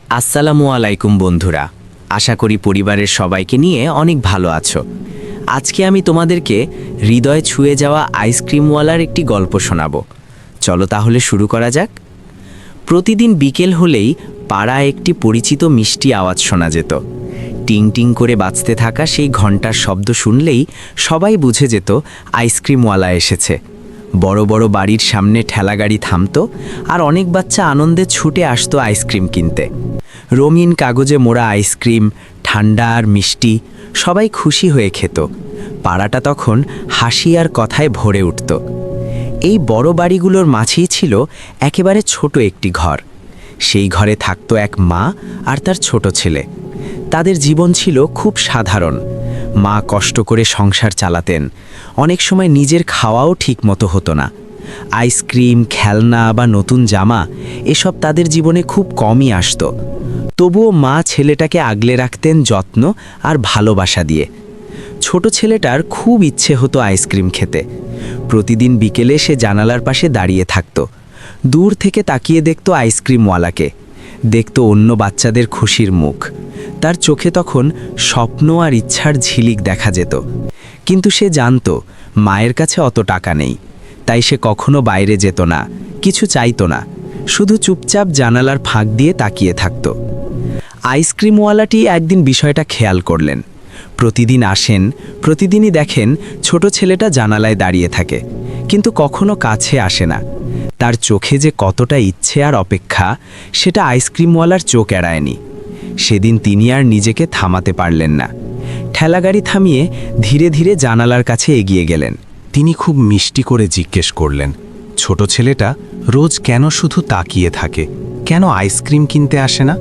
আসসালামু আলাইকুম বন্ধুরা, আশা করি পরিবারের সবাইকে নিয়ে অনেক ভালো আছো। আজকে আমি তোমাদেরকে হৃদয় ছুঁয়ে যাওয়া আইসক্রিমওয়ালার একটি গল্প শোনাবো। চলো তাহলে শুরু করা যাক। প্রতিদিন বিকেল হলেই পাড়ায় একটি পরিচিত মিষ্টি আওয়াজ শোনা যেত। টিং টিং করে বাজতে থাকা সেই ঘণ্টার শব্দ শুনলেই সবাই বুঝে যেত আইসক্রিমওয়ালা এসেছে। বড় বড় বাড়ির সামনে ঠেলাগাড়ি থামতো আর অনেক বাচ্চা আনন্দে ছুটে আসতো আইসক্রিম কিনতে। রঙিন কাগজে মোড়া আইসক্রিম, ঠান্ডা আর মিষ্টি, সবাই খুশি হয়ে খেত। পাড়াটা তখন হাসি আর কথায় ভরে উঠত। এই বড় বাড়িগুলোর মাঝেই ছিল একেবারে ছোট একটি ঘর। সেই ঘরে থাকতো এক মা আর তার ছোট ছেলে। তাদের জীবন ছিল খুব সাধারণ। মা কষ্ট করে সংসার চালাতেন, অনেক সময় নিজের খাওয়াও ঠিকমতো হতো না। আইসক্রিম, খেলনা বা নতুন জামা এসব তাদের জীবনে খুব কমই আসতো। তবুও মা ছেলেটাকে আগলে রাখতেন যত্ন আর ভালোবাসা দিয়ে। ছোট ছেলেটার খুব ইচ্ছে হতো আইসক্রিম খেতে। প্রতিদিন বিকেলে সে জানালার পাশে দাঁড়িয়ে থাকত। দূর থেকে তাকিয়ে দেখত আইসক্রিমওয়ালাকে, দেখত অন্য বাচ্চাদের খুশির মুখ। তার চোখে তখন স্বপ্ন আর ইচ্ছার ঝিলিক দেখা যেত। কিন্তু সে জানত মায়ের কাছে অত টাকা নেই, তাই সে কখনো বাইরে যেত না, কিছু চাইতো না, শুধু চুপচাপ জানালার ফাঁক দিয়ে তাকিয়ে থাকত। আইসক্রিমওয়ালাটি একদিন বিষয়টা খেয়াল করলেন। প্রতিদিন আসেন, প্রতিদিনই দেখেন ছোট ছেলেটা জানালায় দাঁড়িয়ে থাকে, কিন্তু কখনো কাছে আসে না। তার চোখে যে কতটা ইচ্ছে আর অপেক্ষা, সেটা আইসক্রিমওয়ালার চোখ এড়ায়নি। সেদিন তিনি আর নিজেকে থামাতে পারলেন না। ঠেলাগাড়ি থামিয়ে ধীরে ধীরে জানালার কাছে এগিয়ে গেলেন। তিনি খুব মিষ্টি করে জিজ্ঞেস করলেন, ছোট ছেলেটা রোজ কেন শুধু তাকিয়ে থাকে, কেন আইসক্রিম কিনতে আসে না?